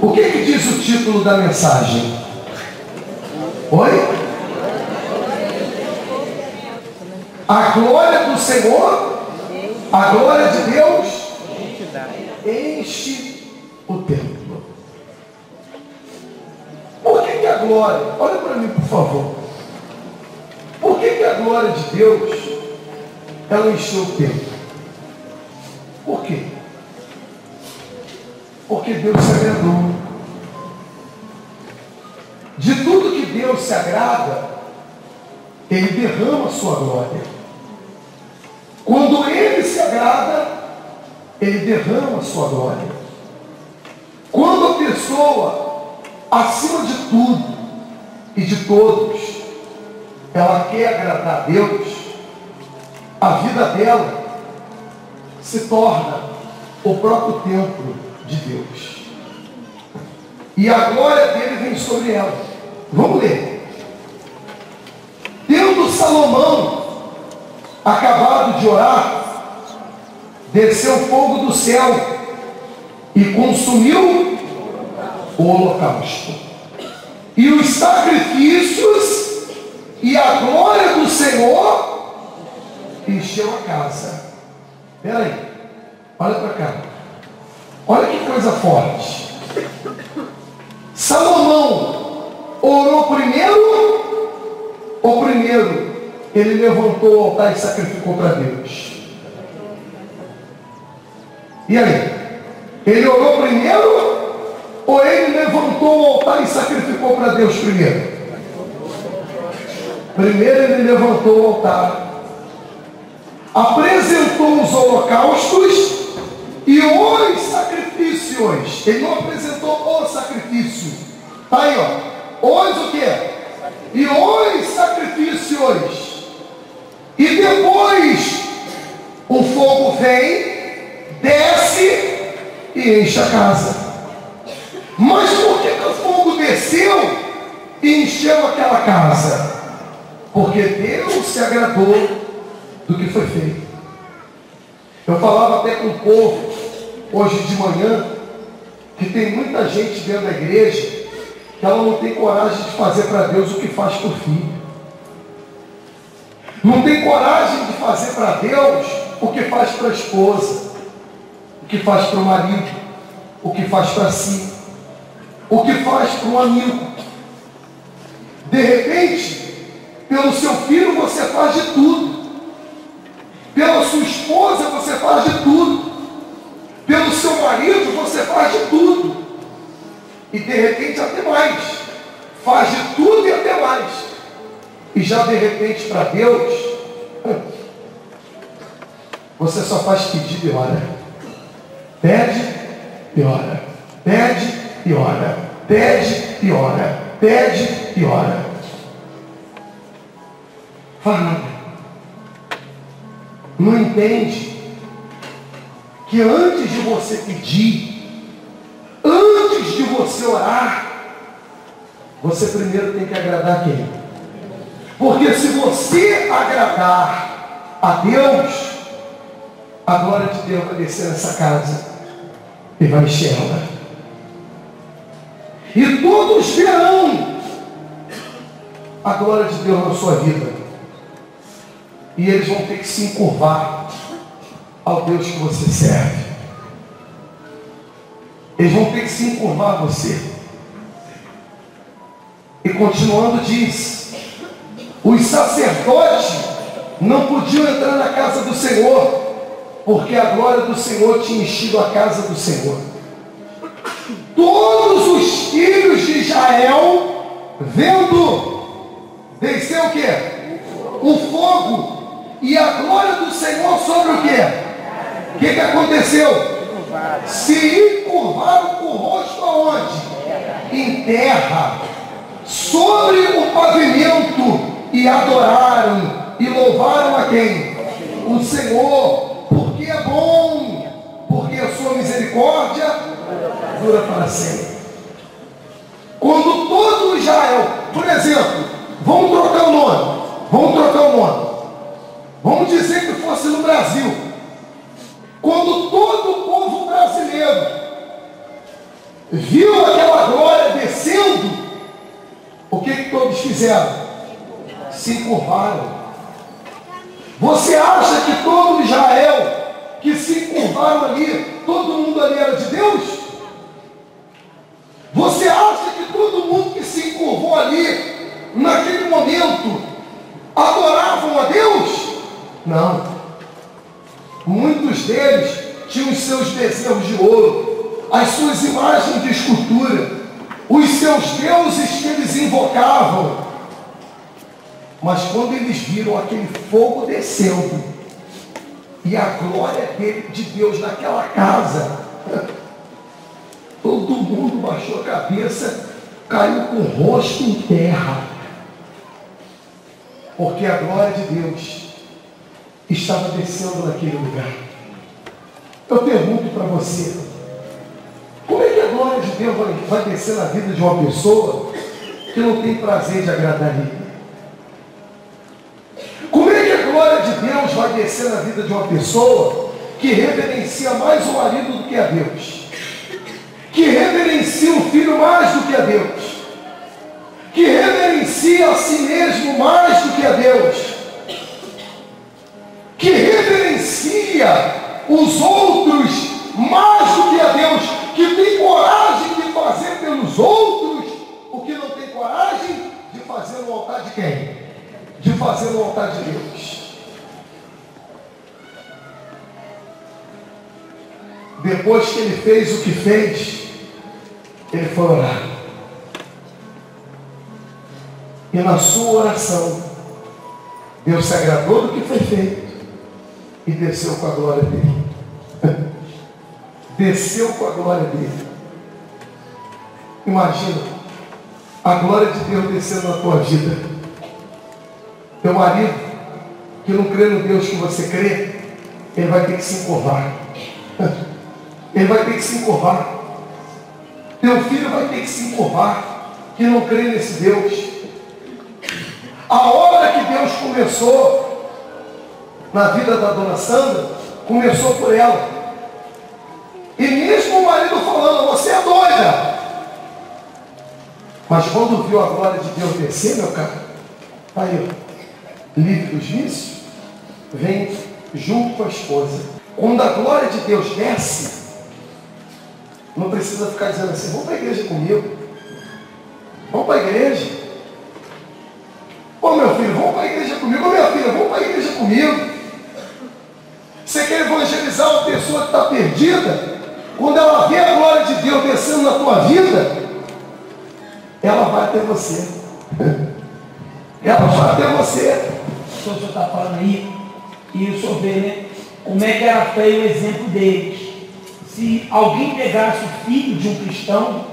O que diz o título da mensagem? Oi? A glória do Senhor, a glória de Deus, enche o templo. Por que a glória? Olha para mim, por favor. Por que a glória de Deus, ela encheu o templo? Por quê? Porque Deus se agradou. De tudo que Deus se agrada, Ele derrama a sua glória. Quando Ele se agrada, Ele derrama a sua glória. Quando a pessoa, acima de tudo e de todos, ela quer agradar a Deus, a vida dela se torna o próprio templo de Deus. E a glória dele vem sobre ela. Vamos ler. Tendo Salomão acabado de orar, desceu fogo do céu e consumiu o holocausto e os sacrifícios, e a glória do Senhor encheu a casa. Espera aí, olha para cá. Olha que coisa forte. Salomão orou primeiro, ou primeiro ele levantou o altar e sacrificou para Deus? E aí? Ele orou primeiro, ou ele levantou o altar e sacrificou para Deus primeiro? Primeiro ele levantou o altar, apresentou os holocaustos e os sacrifícios. Ele não apresentou o sacrifício. Está aí, ó. Os o quê? E os sacrifícios. E depois o fogo vem, desce e enche a casa. Mas por que o fogo desceu e encheu aquela casa? Porque Deus se agradou do que foi feito. Eu falava até com o povo hoje de manhã que tem muita gente dentro da igreja que ela não tem coragem de fazer para Deus o que faz para o filho. Não tem coragem de fazer para Deus o que faz para a esposa, o que faz para o marido, o que faz para si, o que faz para um amigo. De repente, pelo seu filho você faz de tudo. Pela sua esposa você faz de tudo. Pelo seu marido você faz de tudo. E de repente até mais. Faz de tudo e até mais. E já de repente para Deus, você só faz pedido e ora. Pede e ora. Pede e ora. Pede e ora. Pede e ora. Fala nada. Não entende que antes de você pedir, antes de você orar, você primeiro tem que agradar quem? Porque se você agradar a Deus, a glória de Deus vai descer nessa casa e vai encher ela. E todos verão a glória de Deus na sua vida. E eles vão ter que se encurvar ao Deus que você serve. Eles vão ter que se encurvar a você. E continuando diz, os sacerdotes não podiam entrar na casa do Senhor, porque a glória do Senhor tinha enchido a casa do Senhor. Todos os filhos de Israel, vendo, desceu o quê? O fogo. E a glória do Senhor sobre o quê? O que aconteceu? Se encurvaram com o rosto aonde? Em terra, sobre o pavimento, e adoraram e louvaram a quem? O Senhor, porque é bom, porque a sua misericórdia dura para sempre. Quando todo Israel, por exemplo, vamos trocar o nome, vamos dizer que fosse no Brasil. Quando todo o povo brasileiro viu aquela fizeram? Se encurvaram. Você acha que todo Israel que se encurvaram ali, todo mundo ali era de Deus? Você acha que todo mundo que se encurvou ali, naquele momento, adoravam a Deus? Não. Muitos deles tinham os seus bezerros de ouro, as suas imagens de escultura, os seus deuses que eles invocavam. Mas quando eles viram aquele fogo descendo e a glória de Deus naquela casa, todo mundo baixou a cabeça, caiu com o rosto em terra, porque a glória de Deus estava descendo naquele lugar. Eu pergunto para você, como é que a glória de Deus vai descer na vida de uma pessoa que não tem prazer de agradar a Ele? Como é que a glória de Deus vai descer na vida de uma pessoa que reverencia mais o marido do que a Deus? Que reverencia o filho mais do que a Deus? Que reverencia a si mesmo mais do que a Deus? Que reverencia os outros mais do que a Deus? Que tem coragem de fazer pelos outros o que não tem coragem de fazer no altar de quem? De fazer no altar de Deus. Depois que ele fez o que fez, ele foi orar. E na sua oração, Deus se agradou do que foi feito e desceu com a glória dele. Desceu com a glória dele. Imagina a glória de Deus descendo na tua vida. Teu marido, que não crê no Deus que você crê, ele vai ter que se encurvar. Ele vai ter que se encurvar. Teu filho vai ter que se encurvar, que não crê nesse Deus. A obra que Deus começou na vida da dona Sandra, começou por ela. E mesmo o marido falando, você é doida. Mas quando viu a glória de Deus descer, meu cara, aí, livre dos vícios, vem junto com a esposa. Quando a glória de Deus desce, não precisa ficar dizendo assim, vamos para a igreja comigo. Vamos para a igreja. Ô meu filho, vamos para a igreja comigo. Ô minha filha, vamos para a igreja comigo. Você quer evangelizar uma pessoa que está perdida? Quando ela vê a glória de Deus descendo na tua vida, ela vai até você. Ela vai até você. O senhor está falando aí, e o senhor vê, né, como é que era feio o exemplo deles. Se alguém pegasse o filho de um cristão,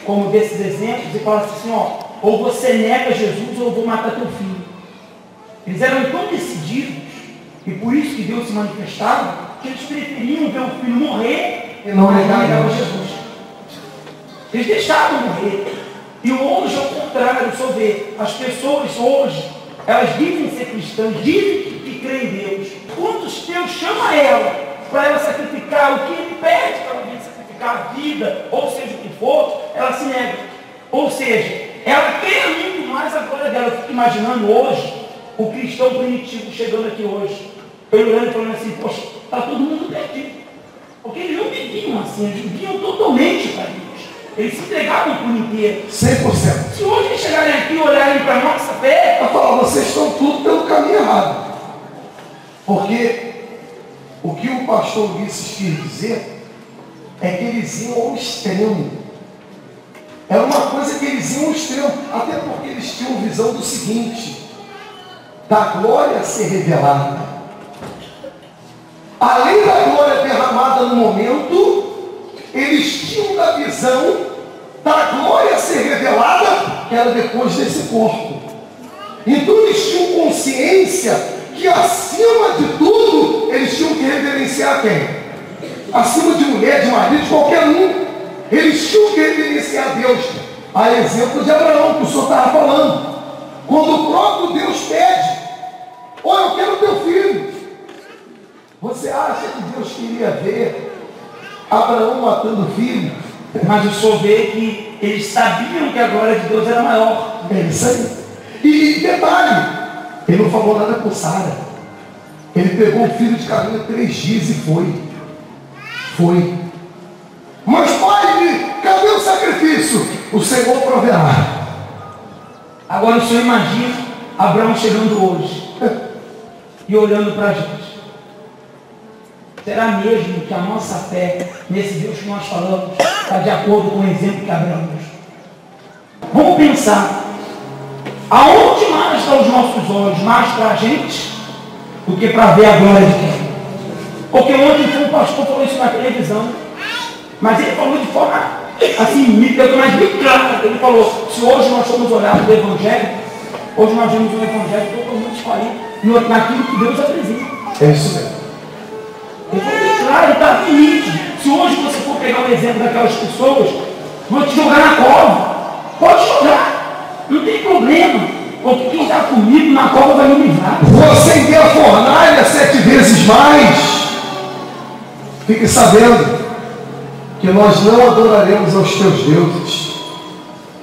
como desses exemplos, e falasse assim, ó, ou você nega Jesus ou eu vou matar teu filho. Eles eram tão decididos, e por isso que Deus se manifestava, que eles preferiam ver o filho morrer e não negar Jesus. Eles deixavam morrer. E hoje, ao contrário, o senhor vê, as pessoas hoje, elas dizem ser cristãs, dizem que creem em Deus. Quantos teus chama ela para ela sacrificar o que ele pede para ela vir sacrificar a vida, ou seja o que for, ela se nega. Ou seja, ela quer muito mais a glória dela. Eu fico imaginando hoje o cristão primitivo chegando aqui hoje, eu olhando e falando assim, poxa, está todo mundo perdido. Porque eles não viviam assim, eles viviam totalmente para Deus. Eles se entregavam por inteiro. 100%. Se hoje eles chegarem aqui e olharem para a nossa fé, ela fala, vocês estão tudo pelo caminho errado. Porque o que o pastor Ulisses quis dizer é que eles iam ao extremo. Era uma coisa que eles iam ao extremo. Até porque eles tinham visão do seguinte, da glória ser revelada. Além da glória derramada no momento, eles tinham da visão da glória ser revelada, que era depois desse corpo. Então eles tinham consciência que acima de tudo, eles tinham que reverenciar quem? Acima de mulher, de marido, de qualquer um. Eles tinham que reverenciar Deus. A exemplo de Abraão, que o senhor estava falando. Quando o próprio Deus pede, olha, eu quero teu filho. Você acha que Deus queria ver Abraão matando o filho? mas o senhor vê que eles sabiam que a glória de Deus era maior. É isso aí. E detalhe, ele não falou nada com Sara. Ele pegou o filho de caminho 3 dias e foi. Foi. Mas pai, cadê o sacrifício? O Senhor proverá. Agora o senhor imagina Abraão chegando hoje e olhando para a gente. Será mesmo que a nossa fé nesse Deus que nós falamos está de acordo com o exemplo que Abraão mostrou? Vamos pensar. Aonde mais estão os nossos olhos? Mais para a gente do que para ver a glória de quem? Porque ontem o pastor falou isso na televisão. Mas ele falou de forma assim, mas bem clara. Ele falou, se hoje nós somos olhados do Evangelho, hoje nós vemos um Evangelho totalmente diferente naquilo que Deus apresenta. É isso mesmo. Ele falou bem claro, está nítido. Se hoje você for pegar um exemplo daquelas pessoas, vou te jogar na cova. Pode jogar, não tem problema. Porque quem está comigo na cova vai me livrar. Você vê a fornalha 7 vezes mais. Fique sabendo que nós não adoraremos aos teus deuses,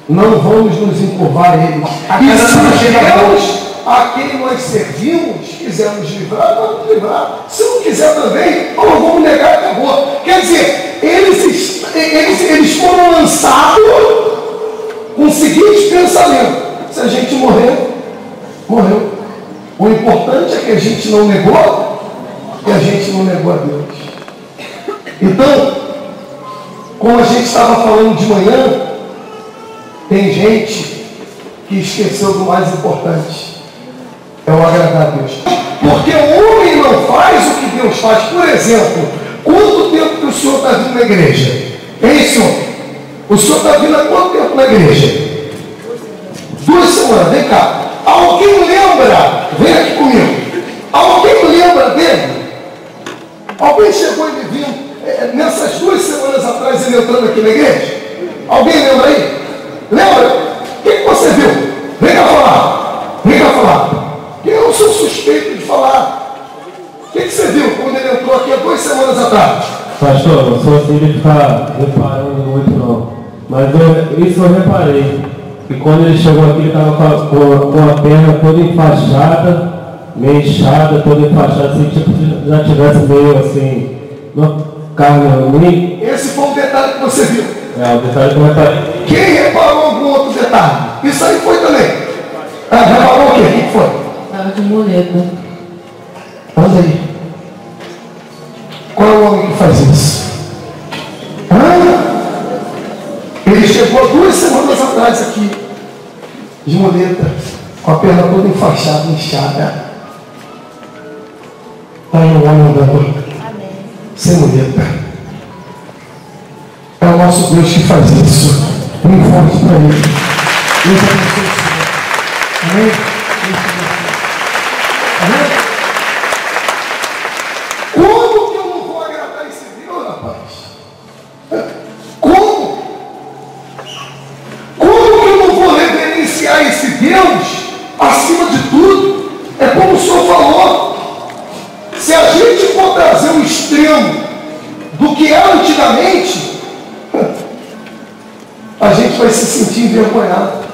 não vamos nos encurvar a eles. E se os Deus a quem nós servimos quiser nos livrar, vamos livrar. Se não quiser também, nós vamos negar e acabou. Quer dizer, eles foram lançados com o seguinte pensamento: se a gente morrer, morreu. O importante é que a gente não negou e a gente não negou a Deus. Então, como a gente estava falando de manhã, tem gente que esqueceu do mais importante, é o agradar a Deus. Porque o homem não faz o que Deus faz. Por exemplo, quanto tempo que o senhor está vindo na igreja? Hein, senhor? O senhor está vindo há quanto tempo na igreja? 2 semanas, vem cá. Alguém lembra? Vem aqui comigo. Alguém lembra dele? Alguém chegou e me viu nessas 2 semanas atrás ele entrando aqui na igreja? Alguém lembra aí? Lembra? O que você viu? Vem cá falar. Vem cá falar. Eu sou suspeito de falar. O que você viu quando ele entrou aqui há 2 semanas atrás? Pastor, não sou assim de ficar reparando muito não. Mas isso eu reparei. Que quando ele chegou aqui ele estava com a perna toda enfaixada, meio inchada, toda enfaixada, assim, tipo se já tivesse meio assim, no carne ruim. Esse foi o detalhe que você viu. É, o detalhe que eu reparei. Quem reparou algum outro detalhe? Isso aí foi também. Reparou o quê? O que foi? Estava de muleta. Olha aí. Qual é o homem que faz isso? Ele chegou 2 semanas atrás aqui, de muleta, com a perna toda enfaixada, inchada. Está aí um homem andando sem muleta. É o nosso Deus que faz isso. Um forte para ele. Deus abençoe o Senhor. Amém? Amém? Como que eu não vou agradar esse Deus, rapaz? Como? Como que eu não vou reverenciar esse Deus acima de tudo? É como o Senhor falou. Se a gente for trazer um extremo do que era antigamente, a gente vai se sentir envergonhado.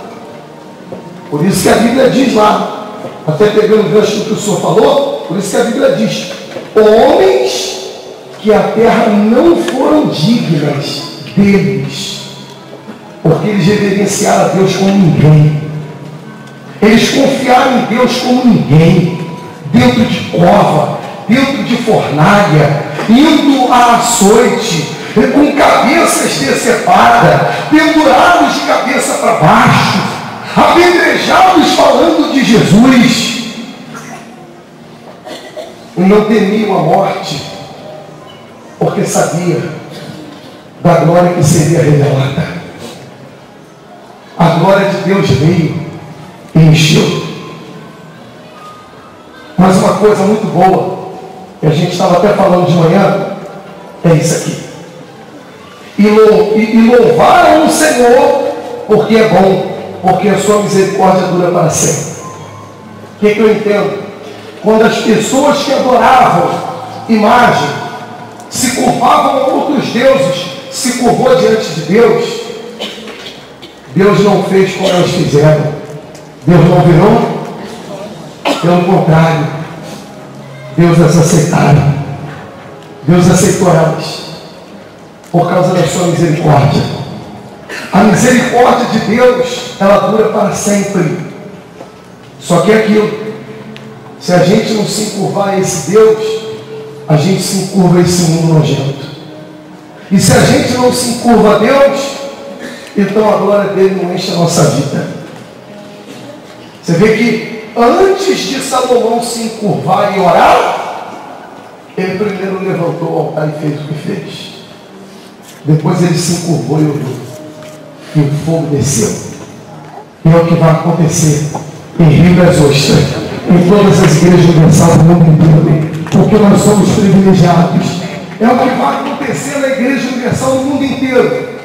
Por isso que a Bíblia diz lá, até pegando o gancho do que o Senhor falou, por isso que a Bíblia diz: homens que a terra não foram dignas deles, porque eles reverenciaram a Deus como ninguém. Eles confiaram em Deus como ninguém, dentro de cova, dentro de fornalha, indo a açoite, com cabeças decepadas, pendurados de cabeça para baixo, apedrejados falando de Jesus. Não temiam a morte, porque sabia da glória que seria revelada. A glória de Deus veio e encheu. Mas uma coisa muito boa, que a gente estava até falando de manhã, é isso aqui. E louvaram o Senhor, porque é bom, porque a sua misericórdia dura para sempre. O que eu entendo? Quando as pessoas que adoravam imagem, se curvavam a outros deuses, se curvou diante de Deus, Deus não fez como elas fizeram. Deus não virou. Pelo contrário, Deus as aceitaram. Deus aceitou elas por causa da sua misericórdia. A misericórdia de Deus, ela dura para sempre. Só que é aquilo, se a gente não se encurvar a esse Deus, a gente se encurva a esse mundo nojento. E se a gente não se encurva a Deus, então a glória dele não enche a nossa vida. Você vê que antes de Salomão se encurvar e orar, ele primeiro levantou o altar e fez o que fez. Depois ele se encurvou e orou. E o fogo desceu. E é o que vai acontecer em Rio das Ostras, em todas as igrejas universais do mundo inteiro, porque nós somos privilegiados. É o que vai acontecer na igreja universal do mundo inteiro.